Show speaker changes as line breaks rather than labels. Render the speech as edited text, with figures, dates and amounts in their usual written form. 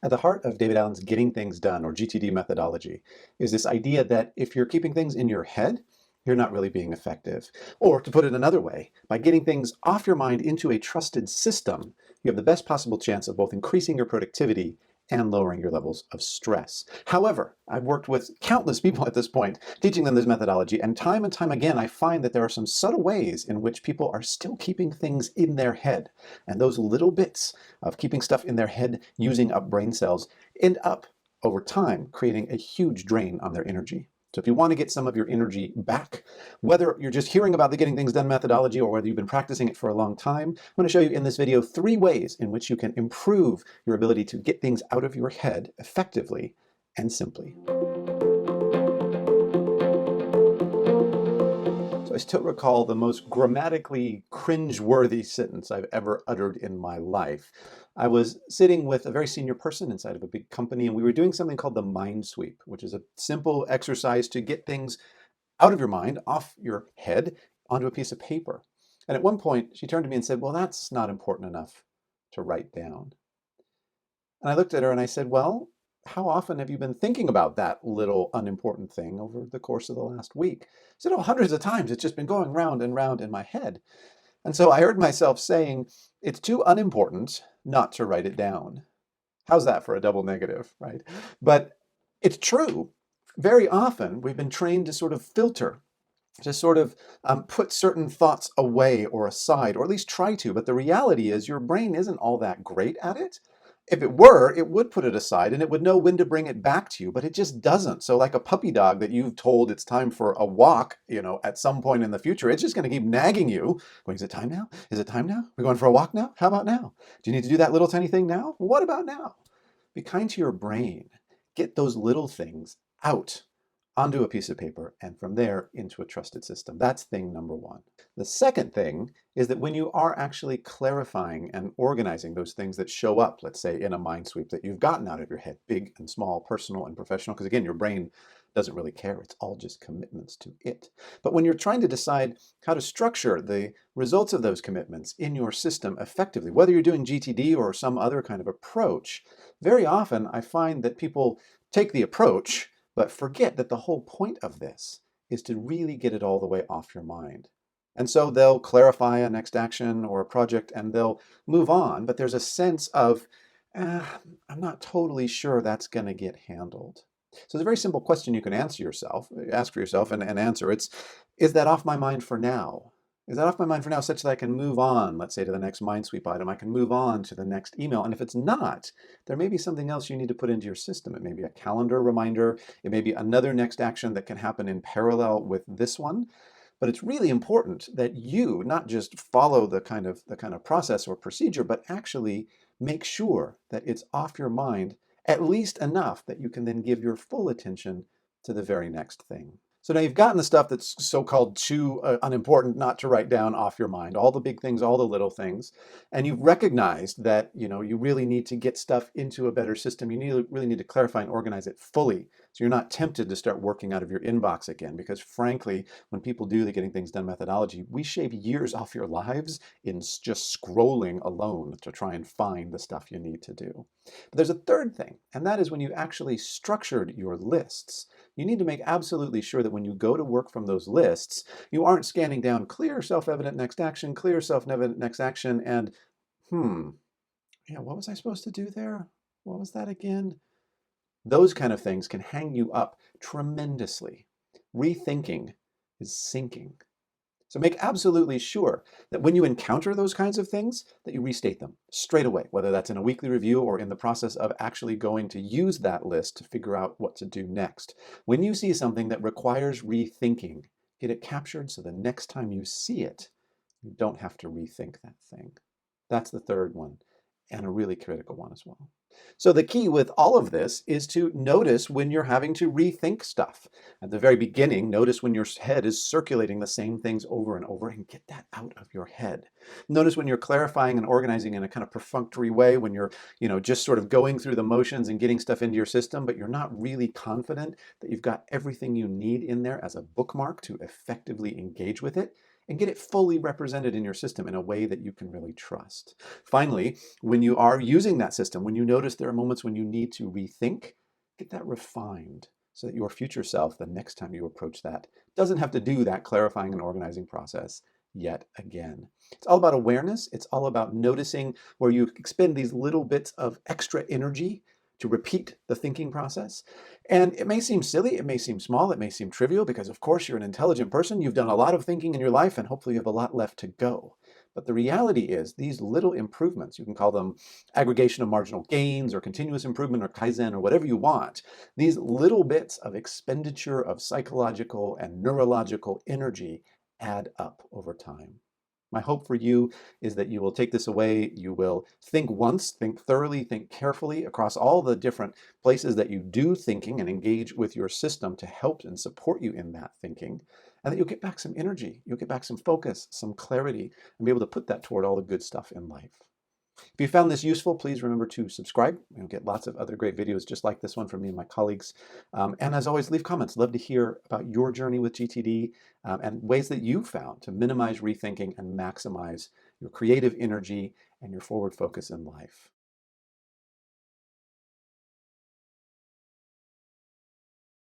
At the heart of David Allen's Getting Things Done, or GTD methodology, is this idea that if you're keeping things in your head, you're not really being effective. Or to put it another way, by getting things off your mind into a trusted system, you have the best possible chance of both increasing your productivity and lowering your levels of stress. However, I've worked with countless people at this point, teaching them this methodology, and time again, I find that there are some subtle ways in which people are still keeping things in their head. And those little bits of keeping stuff in their head, using up brain cells, end up over time creating a huge drain on their energy. So if you want to get some of your energy back, whether you're just hearing about the Getting Things Done methodology or whether you've been practicing it for a long time, I'm going to show you in this video 3 ways in which you can improve your ability to get things out of your head effectively and simply. So I still recall the most grammatically cringe-worthy sentence I've ever uttered in my life. I was sitting with a very senior person inside of a big company, and we were doing something called the mind sweep, which is a simple exercise to get things out of your mind, off your head, onto a piece of paper. And at one point, she turned to me and said, "Well, that's not important enough to write down." And I looked at her and I said, "Well, how often have you been thinking about that little unimportant thing over the course of the last week?" She said, "Oh, hundreds of times. It's just been going round and round in my head." And so I heard myself saying, it's too unimportant not to write it down. How's that for a double negative, right? But it's true. Very often we've been trained to sort of filter, to sort of put certain thoughts away or aside, or at least try to. But the reality is your brain isn't all that great at it. If it were, it would put it aside and it would know when to bring it back to you, but it just doesn't. So like a puppy dog that you've told it's time for a walk, at some point in the future, it's just going to keep nagging you, going, "Is it time now? Is it time now? We're going for a walk now? How about now? Do you need to do that little tiny thing now? What about now?" Be kind to your brain. Get those little things out onto a piece of paper and from there into a trusted system. That's thing number 1. The second thing is that when you are actually clarifying and organizing those things that show up, let's say in a mind sweep that you've gotten out of your head, big and small, personal and professional, because again, your brain doesn't really care. It's all just commitments to it. But when you're trying to decide how to structure the results of those commitments in your system effectively, whether you're doing GTD or some other kind of approach, very often I find that people take the approach but forget that the whole point of this is to really get it all the way off your mind. And so they'll clarify a next action or a project and they'll move on, but there's a sense of, I'm not totally sure that's going to get handled. So it's a very simple question you can ask for yourself and answer. Is that off my mind for now? Is that off my mind for now such that I can move on, let's say, to the next Minesweep item? I can move on to the next email. And if it's not, there may be something else you need to put into your system. It may be a calendar reminder. It may be another next action that can happen in parallel with this one. But it's really important that you not just follow the kind of process or procedure, but actually make sure that it's off your mind at least enough that you can then give your full attention to the very next thing. So now you've gotten the stuff that's so-called too unimportant not to write down off your mind, all the big things, all the little things, and you've recognized that you really need to get stuff into a better system. Really need to clarify and organize it fully, so you're not tempted to start working out of your inbox again. Because frankly, when people do the Getting Things Done methodology, we shave years off your lives in just scrolling alone to try and find the stuff you need to do. But there's a third thing, and that is when you've actually structured your lists. You need to make absolutely sure that when you go to work from those lists, you aren't scanning down clear self-evident next action, clear self-evident next action, and yeah, what was I supposed to do there? What was that again? Those kind of things can hang you up tremendously. Rethinking is sinking. So make absolutely sure that when you encounter those kinds of things, that you restate them straight away, whether that's in a weekly review or in the process of actually going to use that list to figure out what to do next. When you see something that requires rethinking, get it captured so the next time you see it, you don't have to rethink that thing. That's the third one, and a really critical one as well. So the key with all of this is to notice when you're having to rethink stuff. At the very beginning, notice when your head is circulating the same things over and over, and get that out of your head. Notice when you're clarifying and organizing in a kind of perfunctory way, when you're, just sort of going through the motions and getting stuff into your system, but you're not really confident that you've got everything you need in there as a bookmark to effectively engage with it. and get it fully represented in your system in a way that you can really trust. Finally, when you are using that system, when you notice there are moments when you need to rethink, get that refined so that your future self, the next time you approach that, doesn't have to do that clarifying and organizing process yet again. It's all about awareness. It's all about noticing where you expend these little bits of extra energy to repeat the thinking process. And it may seem silly, it may seem small, it may seem trivial, because of course you're an intelligent person. You've done a lot of thinking in your life, and hopefully you have a lot left to go. But the reality is, these little improvements, you can call them aggregation of marginal gains or continuous improvement or Kaizen or whatever you want, these little bits of expenditure of psychological and neurological energy add up over time. My hope for you is that you will take this away. You will think once, think thoroughly, think carefully across all the different places that you do thinking and engage with your system to help and support you in that thinking. And that you'll get back some energy, you'll get back some focus, some clarity, and be able to put that toward all the good stuff in life. If you found this useful, please remember to subscribe. You'll get lots of other great videos just like this one from me and my colleagues. And as always, leave comments. Love to hear about your journey with GTD and ways that you found to minimize rethinking and maximize your creative energy and your forward focus in life.